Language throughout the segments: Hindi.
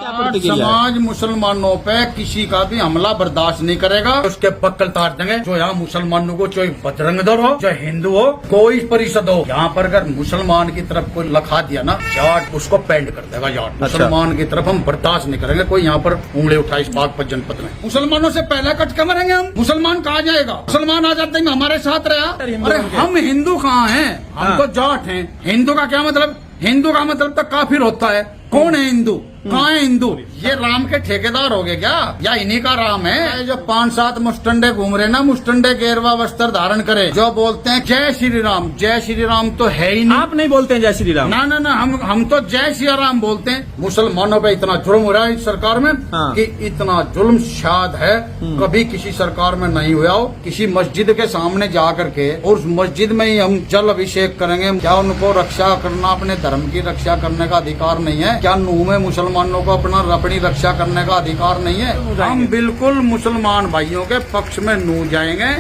क्या प्रतिक्रिया है? समाज मुसलमानों पे किसी का भी हमला बर्दाश्त नहीं करेगा, उसके बक्कल तार देंगे। जो यहाँ मुसलमानों को चाहे बजरंग दल हो चाहे हिंदू हो कोई परिषद हो, यहाँ पर अगर मुसलमान की तरफ कोई लखा दिया ना जाट उसको पेंड कर देगा जाट। मुसलमान की तरफ हम बर्दाश्त नहीं करेंगे कोई यहाँ पर उंगली उठाए इस बागपत जनपद में। मुसलमानों से पहले कट के मरेंगे हम। मुसलमान कहा जाएगा? मुसलमान आ जाते हैं हमारे साथ रहा। अरे हम हिंदू कहाँ हैं? हम तो जाट हैं। हिंदू का क्या मतलब? हिंदू का मतलब तो काफिर होता है। कौन है हिंदू? कहाँ है हिंदू? ये राम के ठेकेदार हो गए क्या? या इन्हीं का राम है? जो 5-7 मुस्टंडे घूम रहे ना, मुस्टंडे गेरवा वस्त्र धारण करे, जो बोलते हैं जय श्री राम। जय श्री राम तो है ही नहीं। आप नहीं बोलते हैं जय श्री राम? ना, हम तो जय श्री राम बोलते हैं। मुसलमानों पे इतना जुल्म हो रहा है इस सरकार में कि इतना जुल्म शायद है कभी किसी सरकार में नहीं हुआ हो। किसी मस्जिद के सामने जा करके और उस मस्जिद में ही हम जल अभिषेक करेंगे। क्या उनको रक्षा करना, अपने धर्म की रक्षा करने का अधिकार नहीं है क्या? नूह में मुसलमानों को अपनी रक्षा करने का अधिकार नहीं है? हम बिल्कुल मुसलमान भाइयों के पक्ष में नूह जाएंगे।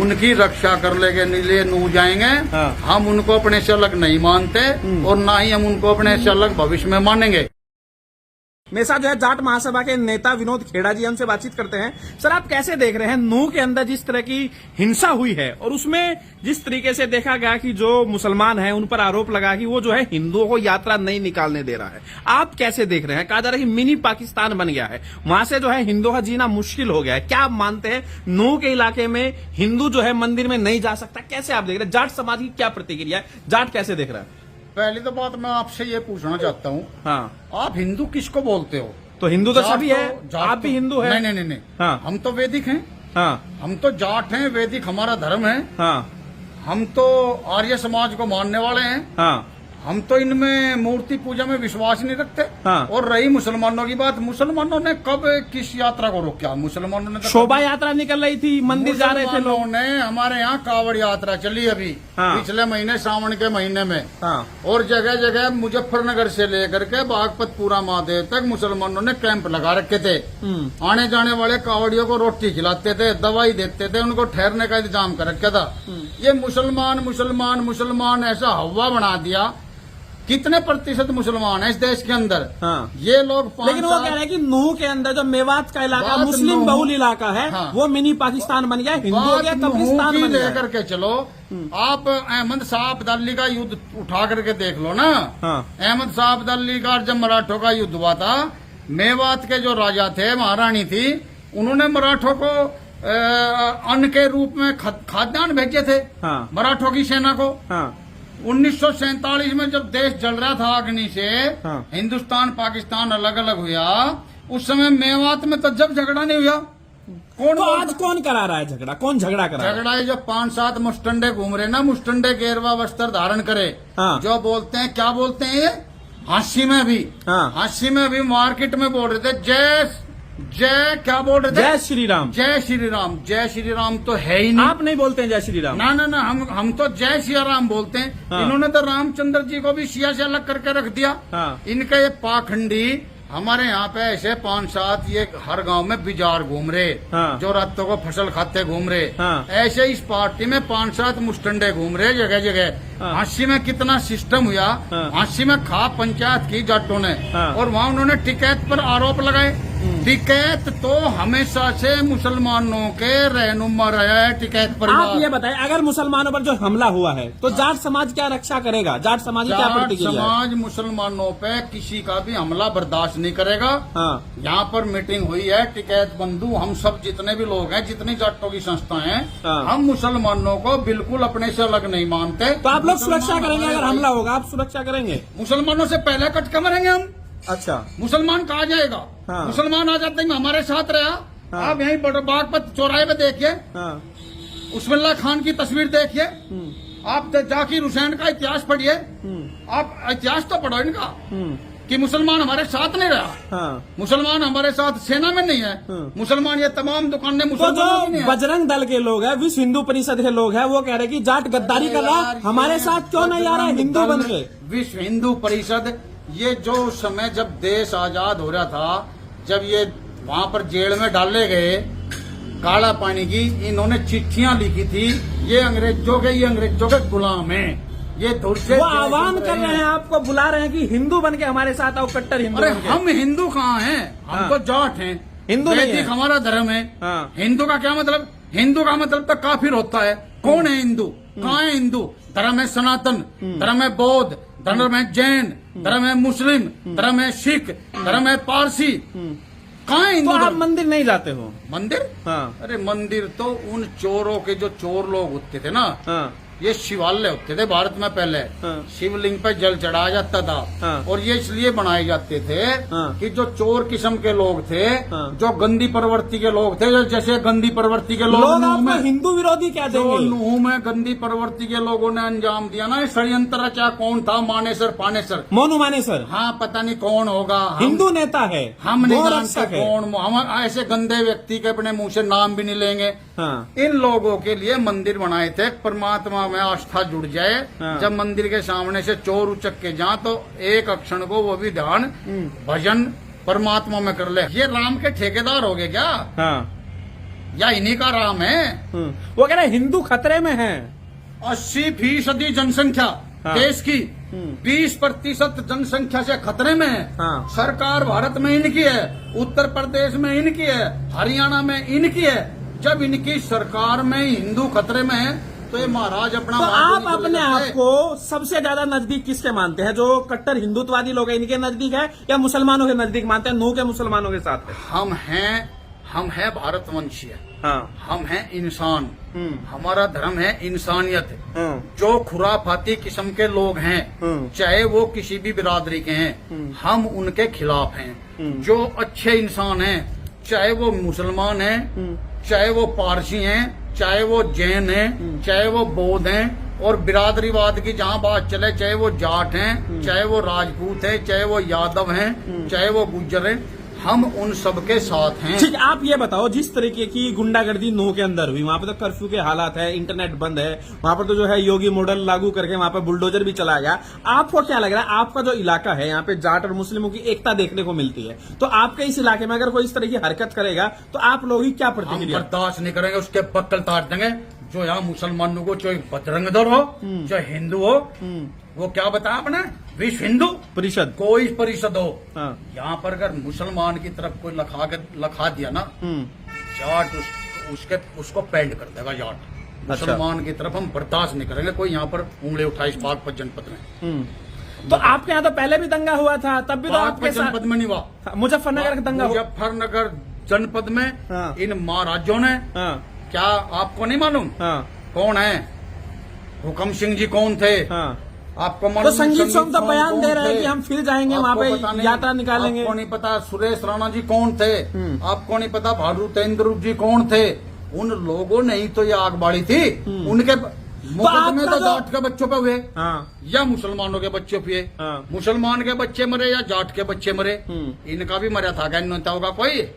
उनकी रक्षा करने के लिए नूह जाएंगे। हम उनको अपने से अलग नहीं मानते और ना ही हम उनको अपने से अलग भविष्य में मानेंगे। मेरे साथ जो है जाट महासभा के नेता विनोद खेड़ा जी, हमसे बातचीत करते हैं। सर, आप कैसे देख रहे हैं नूह के अंदर जिस तरह की हिंसा हुई है और उसमें जिस तरीके से देखा गया कि जो मुसलमान हैं उन पर आरोप लगा कि वो जो है हिंदुओं को यात्रा नहीं निकालने दे रहा है, आप कैसे देख रहे हैं? कहा जा रहा है कि मिनी पाकिस्तान बन गया है, वहां से जो है हिंदुओं का जीना मुश्किल हो गया है। क्या आप मानते हैं नूह के इलाके में हिंदू जो है मंदिर में नहीं जा सकता? कैसे आप देख रहे हैं? जाट समाज की क्या प्रतिक्रिया है? जाट कैसे देख रहा है? पहली तो बात मैं आपसे ये पूछना चाहता हूँ, आप हिंदू किसको बोलते हो? तो हिंदू तो सभी है, आप भी हिंदू है। नहीं, हम तो वैदिक हैं। हम तो जाट हैं, वैदिक हमारा धर्म है। हम तो आर्य समाज को मानने वाले हैं। हम तो इनमें मूर्ति पूजा में विश्वास नहीं रखते। और रही मुसलमानों की बात, मुसलमानों ने कब किस यात्रा को रोका? मुसलमानों ने शोभा यात्रा निकल रही थी, मंदिर जा रहे थे लोग। ने हमारे यहाँ कावड़ यात्रा चली अभी पिछले महीने, सावन के महीने में। और जगह जगह मुजफ्फरनगर से लेकर के बागपतपुरा महादेव तक मुसलमानों ने कैंप लगा रखे थे। आने जाने वाले कावड़ियों को रोटी खिलाते थे, दवाई देते थे, उनको ठहरने का इंतजाम कर रखा था। ये मुसलमान ऐसा हवा बना दिया। कितने प्रतिशत मुसलमान है इस देश के अंदर? ये लोग लेकिन वो कह रहे हैं कि नूह के अंदर जो मेवात का इलाका मुस्लिम बहुल इलाका है, वो मिनी पाकिस्तान बन गया, हिंदुओं के कब्रिस्तान बन गया। लेकर के चलो, आप अहमद शाह अब्दाली का युद्ध उठा करके देख लो ना। अहमद शाह अब्दाली का जब मराठों का युद्ध हुआ था, मेवात के जो राजा थे, महारानी थी, उन्होंने मराठों को अन्न के रूप में खाद्यान्न भेजे थे मराठों की सेना को। 1947 में जब देश जल रहा था अग्नि से, हिंदुस्तान पाकिस्तान अलग अलग हुआ, उस समय मेवात में तो जब झगड़ा नहीं हुआ। तो आज कौन करा रहा है झगड़ा? कौन झगड़ा करा? झगड़ा है जो 5-7 मुस्टंडे घूम रहे ना, मुस्टंडे गेरवा वस्त्र धारण करे, जो बोलते हैं, क्या बोलते हैं, ये हांसी में भी मार्केट में बोल रहे थे जय क्या बोल रहे थे? जय श्री राम। जय श्री राम। जय श्री राम तो है ही नहीं। आप नहीं बोलते हैं जय श्री राम? ना, हम तो जय श्री राम बोलते हैं। इन्होंने तो रामचंद्र जी को भी सिया से अलग करके रख दिया। इनका ये पाखंडी हमारे यहाँ पे ऐसे 5-7 ये हर गांव में बिजार घूम रहे, जो रातों को फसल खाते घूम रहे। ऐसे इस पार्टी में 5-7 मुस्टंडे घूम रहे जगह जगह। हांसी में कितना सिस्टम हुआ, हांसी में खा पंचायत की जाटों ने, और वहाँ उन्होंने टिकैत पर आरोप लगाए। टिकैत तो हमेशा से मुसलमानों के रहनुमा रहा है, टिकैत पर। आप ये बताएं, अगर मुसलमानों पर जो हमला हुआ है तो जाट समाज क्या रक्षा करेगा? जाट समाज क्या प्रतिक्रिया है? समाज मुसलमानों पे किसी का भी हमला बर्दाश्त नहीं करेगा। यहाँ पर मीटिंग हुई है, टिकैत बंधु हम सब जितने भी लोग हैं, जितनी जाटों की संस्था है, हम मुसलमानों को बिल्कुल अपने से अलग नहीं मानते। तो आप लोग सुरक्षा करेंगे? अगर हमला होगा आप सुरक्षा करेंगे? मुसलमानों से पहले कट के मरेंगे हम। अच्छा, मुसलमान कहा जाएगा? मुसलमान आ जाते हैं हमारे साथ रहा। आप यहीं बागपत चौराहे पे देखिए, उस्मिल्लाह खान की तस्वीर देखिए, आप जाकिर हुसैन का इतिहास पढ़िए, आप इतिहास तो पढ़ो इनका कि मुसलमान हमारे साथ नहीं रहा। मुसलमान हमारे साथ सेना में नहीं है। मुसलमान ये तमाम दुकानें मुसलमानों की नहीं है। बजरंग दल के लोग हैं, विश्व हिंदू परिषद के लोग हैं, वो कह रहे कि जाट गद्दारी कर रहा, हमारे साथ क्यों नहीं आ रहा है हिंदू बन के? विश्व हिंदू परिषद, ये जो समय जब देश आजाद हो रहा था, जब ये वहां पर जेल में डाले गए काला पानी की, इन्होंने चिट्ठियां लिखी थी, ये अंग्रेजों के गुलाम हैं। ये दूसरे वो आह्वान कर रहे हैं, आपको बुला रहे हैं कि हिंदू बन के हमारे साथ आओ, कट्टर हिंदू अरे बन के। हम हिंदू कहाँ हैं? हम हाँ। तो जाट हैं, हिंदू नहीं वैदिक है। हमारा धर्म है। हाँ। हिंदू का क्या मतलब? हिंदू का मतलब तो काफिर होता है। कौन है हिंदू? कहाँ है हिंदू? धर्म है सनातन, धर्म है बौद्ध, धर्म है जैन, धर्म है मुस्लिम, धर्म है सिख, धर्म है पारसी। कहाँ है तो हिंदू आप धर्म? मंदिर नहीं जाते हो? मंदिर? हाँ अरे मंदिर तो उन चोरों के, जो चोर लोग होते थे ना, हाँ ये शिवालय होते थे भारत में पहले। हाँ। शिवलिंग पे जल चढ़ाया जाता था। हाँ। और ये इसलिए बनाए जाते थे हाँ। कि जो चोर किस्म के लोग थे, हाँ। जो गंदी प्रवृत्ति के लोग थे, जैसे गंदी प्रवृत्ति के लोग लोग नूह आपको में, हिंदू विरोधी क्या जो देंगे? नूह में गंदी प्रवृत्ति के लोगों ने अंजाम दिया ना, ये षड्यंत्र क्या कौन था? मानेसर पानेसर, मोनू मानेसर हाँ पता नहीं कौन होगा। हिंदू नेता है, हम नहीं गौ जानते रक्षक है। कौन। हम ऐसे गंदे व्यक्ति के अपने मुंह से नाम भी नहीं लेंगे। हाँ इन लोगों के लिए मंदिर बनाए थे, परमात्मा में आस्था जुड़ जाए। हाँ। जब मंदिर के सामने से चोर उचक के जा, तो एक क्षण को वो भी ध्यान भजन परमात्मा में कर ले। ये राम के ठेकेदार हो गए क्या? हाँ या इन्हीं का राम है? वो कह रहे हैं हिंदू खतरे में है। 80% जनसंख्या हाँ। देश की 20% जनसंख्या से खतरे में है। हाँ। सरकार भारत में इनकी है, उत्तर प्रदेश में इनकी है, हरियाणा में इनकी है। जब इनकी सरकार में हिंदू खतरे में है, तो ये महाराज अपना तो मार्ग आप नहीं अपने चले आप जाते। को सबसे ज्यादा नजदीक किसके मानते हैं? जो कट्टर हिंदुत्ववादी लोग हैं इनके नजदीक है, या मुसलमानों के नजदीक मानते हैं? नूह के मुसलमानों के साथ है? हम हैं भारतवंशीय, हाँ हम हैं इंसान। हमारा धर्म है इंसानियत। हाँ जो खुराफाती किस्म के लोग हैं, चाहे वो किसी भी बिरादरी के हैं, हम उनके खिलाफ हैं। जो अच्छे इंसान हैं, चाहे वो मुसलमान हैं, चाहे वो पारसी हैं, चाहे वो जैन हैं, चाहे वो बौद्ध हैं, और बिरादरीवाद की जहाँ बात चले, चाहे वो जाट हैं, चाहे वो राजपूत हैं, चाहे वो यादव हैं, चाहे वो गुज्जर हैं, हम उन सबके साथ हैं। ठीक है, आप ये बताओ, जिस तरीके की गुंडागर्दी नूह के अंदर हुई, वहां पर तो कर्फ्यू के हालात है, इंटरनेट बंद है, वहां पर तो जो है योगी मॉडल लागू करके वहां पर बुलडोजर भी चला गया। आपको क्या लग रहा है, आपका जो इलाका है यहाँ पे जाट और मुस्लिमों की एकता देखने को मिलती है, तो आपके इस इलाके में अगर कोई इस तरह की हरकत करेगा तो आप लोग ही क्या हम प्रतिक्रिया? बर्दाश्त नहीं करेंगे, उसके बक्कल तार देंगे। जो यहाँ मुसलमानों को, चाहे बजरंग दल हो, चाहे हिंदू हो, वो क्या बताया आपने? विश्व हिंदू परिषद। कोई परिषद हो, हाँ यहाँ पर अगर मुसलमान की तरफ कोई लखा दिया ना, जाट उसको पेंड कर देगा जाट। मुसलमान की तरफ हम बर्दाश्त नहीं करेंगे कोई यहाँ पर उंगली उठाए इस बागपत जनपद में। तो आपके यहाँ तो पहले भी दंगा हुआ था, तब भी तो आपके बागपत साथ जनपद में नहीं हुआ, मुजफ्फरनगर का दंगा हुआ। मुजफ्फरनगर जनपद में हाँ। इन महाराजों ने, हाँ क्या आपको नहीं मालूम हाँ कौन है? हुकम सिंह जी कौन थे? हाँ आपको तो मालूम? संगीत सॉन्ग तो कौन बयान कौन दे रहे हैं थे? कि हम फिर जाएंगे वहाँ आपको पे, पता नहीं? यात्रा निकालेंगे। आपको नहीं पता सुरेश राणा जी कौन थे? आपको नहीं पता भालू तेंदुरु जी कौन थे? उन लोगों ने ही तो ये आग बाड़ी थी। उनके मुकदमे आपका तो जो- जाट के बच्चों पे हुए हाँ या मुसलमानों के बच्चे हुए। हाँ। मुसलमान के बच्चे मरे या जाट के बच्चे मरे, इनका भी मरा था क्या? नेता होगा कोई?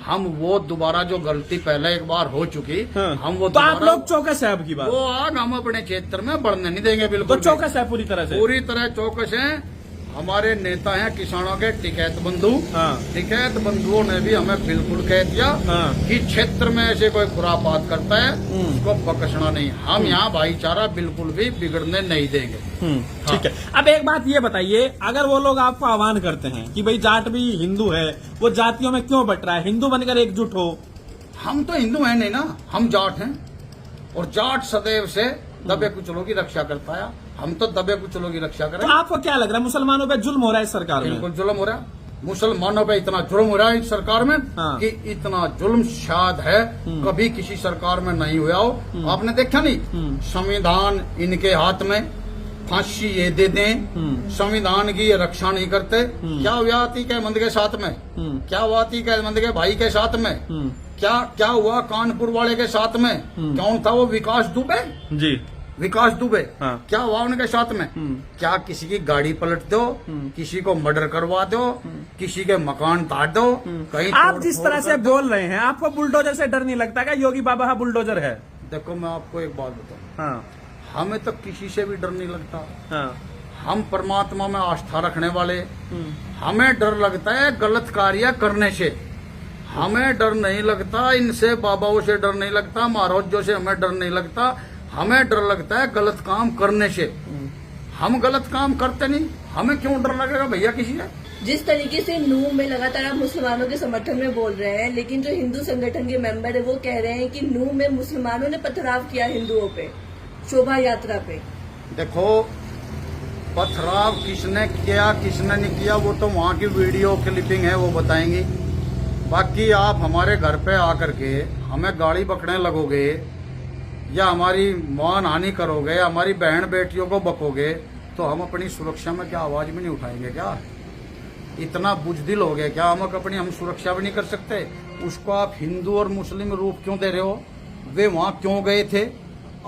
हम वो दोबारा जो गलती पहले एक बार हो चुकी, हाँ। हम वो तो आप दोबारा- लोग चौकस है अब की बात? वो आग हम अपने क्षेत्र में बढ़ने नहीं देंगे। तो बिल्कुल भी। चौकस है पूरी तरह से? पूरी तरह चौकस हैं। हमारे नेता हैं किसानों के टिकैत बंधु। हाँ। टिकैत बंधुओं ने भी हमें बिल्कुल कह दिया हाँ। कि क्षेत्र में ऐसे कोई खुरापात करता है उसको बख्शना नहीं। हम यहाँ भाईचारा बिल्कुल भी बिगड़ने नहीं देंगे। ठीक है। अब एक बात ये बताइए, अगर वो लोग आपको आह्वान करते हैं कि भाई जाट भी हिंदू है, वो जातियों में क्यों बट रहा है, हिंदू बनकर एकजुट हो? हम तो हिंदू हैं नहीं ना, हम जाट हैं। और जाट सदैव से दबे कुचलों की रक्षा करता है। हम तो दबे कुचलों की रक्षा तो करें। आपको क्या लग रहा है, मुसलमानों पे जुल्म हो रहा है इस सरकार में? बिल्कुल जुल्म हो रहा है। मुसलमानों पे इतना जुल्म हो रहा है इस सरकार में हाँ। कि इतना जुल्म शायद है कभी किसी सरकार में नहीं हुआ हो। आपने देखा नहीं, संविधान इनके हाथ में, फांसी ये दे दें, संविधान की ये रक्षा नहीं करते। क्या हुआ तीके मंद के साथ में? क्या हुआ तीके मंद के भाई के साथ में? क्या हुआ कानपुर वाले के साथ में? कौन था वो? विकास दुबे। जी विकास दुबे। हाँ। क्या हुआ उनके साथ में? क्या किसी की गाड़ी पलट दो, किसी को मर्डर करवा दो, किसी के मकान काट दो, कहीं आप तोड़ जिस फोड़ तरह कर से दो। बोल रहे हैं, आपको बुलडोजर से डर नहीं लगता क्या? योगी बाबा हा बुलडोजर है। देखो मैं आपको एक बात बताऊं, हाँ हमें तो किसी से भी डर नहीं लगता। हाँ हम परमात्मा में आस्था रखने वाले, हमें डर लगता है गलत कार्य करने से। हमें डर नहीं लगता इनसे, बाबाओं से डर नहीं लगता, महाराजों से हमें डर नहीं लगता। हमें डर लगता है गलत काम करने से। हम गलत काम करते नहीं, हमें क्यों डर लगेगा भैया किसी से। जिस तरीके से नूह में लगातार आप मुसलमानों के समर्थन में बोल रहे हैं, लेकिन जो हिंदू संगठन के मेंबर है वो कह रहे हैं कि नूह में मुसलमानों ने पथराव किया हिंदुओं पे शोभा यात्रा पे। देखो पथराव किसने किया किसने नहीं किया वो तो वहाँ की वीडियो क्लिपिंग है वो बताएंगी। बाकी आप हमारे घर पे आकर के हमें गाली बकने लगोगे या हमारी मान हानि करोगे, हमारी बहन बेटियों को बकोगे, तो हम अपनी सुरक्षा में क्या आवाज भी नहीं उठाएंगे क्या? इतना बुजदिल हो गया क्या हम सुरक्षा भी नहीं कर सकते? उसको आप हिंदू और मुस्लिम रूप क्यों दे रहे हो? वे वहां क्यों गए थे?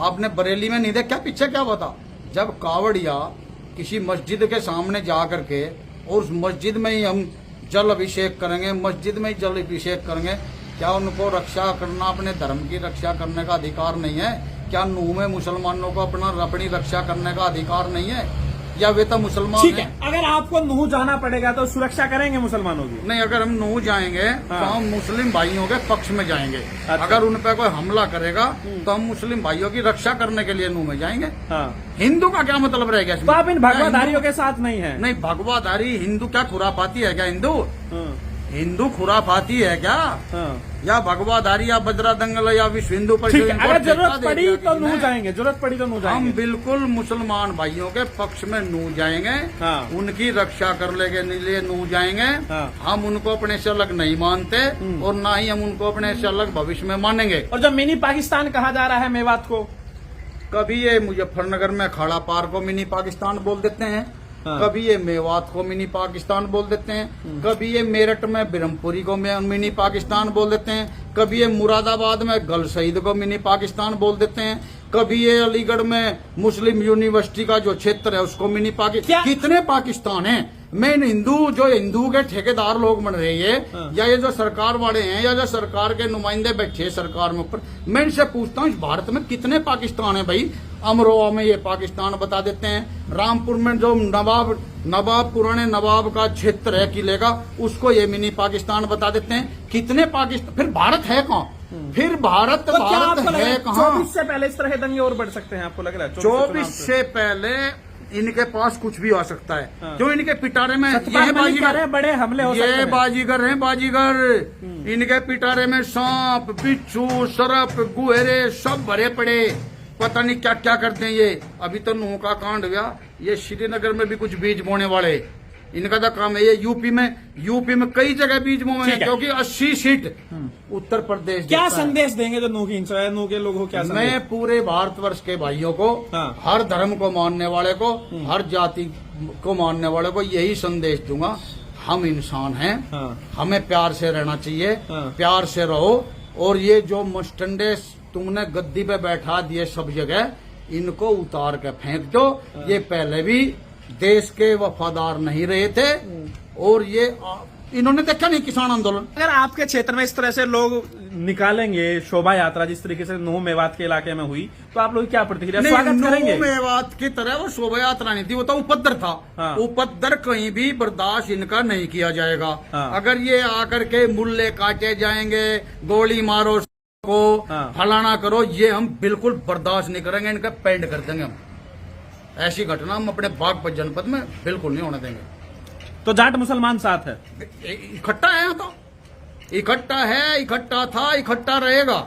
आपने बरेली में नहीं देखा पीछे क्या बता? जब कावड़िया किसी मस्जिद के सामने जा करके और उस मस्जिद में ही हम जल अभिषेक करेंगे, मस्जिद में ही जल अभिषेक करेंगे, क्या उनको रक्षा करना, अपने धर्म की रक्षा करने का अधिकार नहीं है? क्या नूह में मुसलमानों को अपनी रक्षा करने का अधिकार नहीं है? या वे तो मुसलमान ठीक है, अगर आपको नूह जाना पड़ेगा तो सुरक्षा करेंगे मुसलमानों की? नहीं, अगर हम नूह जाएंगे तो हम मुस्लिम भाइयों के पक्ष में जाएंगे। अच्छा। अगर उन पर कोई हमला करेगा तो हम मुस्लिम भाइयों की रक्षा करने के लिए नूह में जाएंगे। हाँ। हिंदू का क्या मतलब रहेगा इसमें? तो आप इन भगवाधारियों के साथ नहीं है? नहीं, भगवाधारी हिंदू क्या खुरापाती है क्या? हाँ, हिंदू खुरापाती है क्या? हाँ। या भगवाधारी या बजरा दंगल या विश्व हिंदू ठीक परिषद? है, अगर जरूरत पड़ी तो नूह जाएंगे, जरूरत पड़ी तो नूह हम जाएंगे। बिल्कुल मुसलमान भाइयों के पक्ष में नूह जाएंगे। हाँ। उनकी रक्षा करने के लिए नूह जाएंगे। हाँ। हम उनको अपने से अलग नहीं मानते और ना ही हम उनको अपने से अलग भविष्य में मानेंगे। और जब मिनी पाकिस्तान कहा जा रहा है मेवात को, कभी ये मुजफ्फरनगर में खाड़ा पार को मिनी पाकिस्तान बोल देते हैं, हाँ। कभी ये मेवात को मिनी पाकिस्तान बोल देते हैं, कभी ये मेरठ में ब्रह्मपुरी को मिनी पाकिस्तान बोल देते हैं, कभी ये मुरादाबाद में गल शहीद को मिनी पाकिस्तान बोल देते हैं, कभी ये अलीगढ़ में मुस्लिम यूनिवर्सिटी का जो क्षेत्र है उसको मिनी पाकिस्तान। कितने पाकिस्तान हैं? मैं हिंदू के ठेकेदार लोग बन रहे हैं या ये जो सरकार वाले हैं या जो सरकार के नुमाइंदे बैठे हैं सरकार में ऊपर, मैं इनसे पूछता हूँ इस भारत में कितने पाकिस्तान है भाई? अमरोहा में ये पाकिस्तान बता देते हैं, रामपुर में जो नवाब पुराने नवाब का क्षेत्र है किले का उसको ये मिनी पाकिस्तान बता देते हैं। कितने पाकिस्तान? फिर भारत है कहाँ? फिर भारत तो क्या आपको लग रहा है है कहाँ? 24 से पहले इस तरह के दंगे और बढ़ सकते हैं? आपको लग रहा है 24 से पहले इनके पास कुछ भी आ सकता है? हाँ। क्यों? इनके पिटारे में ये बाजीगर, बड़े हमले हो सकते ये हैं। बाजीगर हैं, बाजीगर। इनके पिटारे में सांप, बिच्छू, सरप, गुहेरे सब भरे पड़े, पता नहीं क्या क्या करते हैं ये। अभी तो नूह का कांड हुआ, ये श्रीनगर में भी कुछ बीज बोने वाले इनका तो काम है। ये यूपी में कई जगह बीज बोए हैं क्योंकि 80 सीट उत्तर प्रदेश। क्या संदेश देंगे जो नूह की हिंसा है, नूह के लोगों को क्या संदेश? मैं पूरे भारतवर्ष के भाइयों को, हाँ। हर धर्म को मानने वाले को, हर जाति को मानने वाले को यही संदेश दूंगा, हम इंसान हैं। हाँ। हमें प्यार से रहना चाहिए। हाँ। प्यार से रहो। और ये जो मस्टंडे तुमने गद्दी पे बैठा दिए सब जगह, इनको उतार के फेंक दो। ये पहले भी देश के वफादार नहीं रहे थे और ये इन्होंने देखा नहीं किसान आंदोलन। अगर आपके क्षेत्र में इस तरह से लोग निकालेंगे शोभा यात्रा जिस तरीके से नूह मेवात के इलाके में हुई, तो आप लोग क्या प्रतिक्रिया, स्वागत करेंगे? मेवात की तरह वो शोभा यात्रा नहीं थी, वो तो उपद्र था। हाँ। उपद्र कहीं भी बर्दाश्त इनका नहीं किया जाएगा। हाँ। अगर ये आकर के मुल्ले काटे जाएंगे, गोली मारो को, हाँ। फलाना करो, ये हम बिल्कुल बर्दाश्त नहीं करेंगे। इनका पेंड कर देंगे हम। ऐसी घटना हम अपने बागपत जनपद में बिल्कुल नहीं होने देंगे। तो जाट मुसलमान साथ है, इकट्ठा है, तो इकट्ठा है, इकट्ठा था, इकट्ठा रहेगा।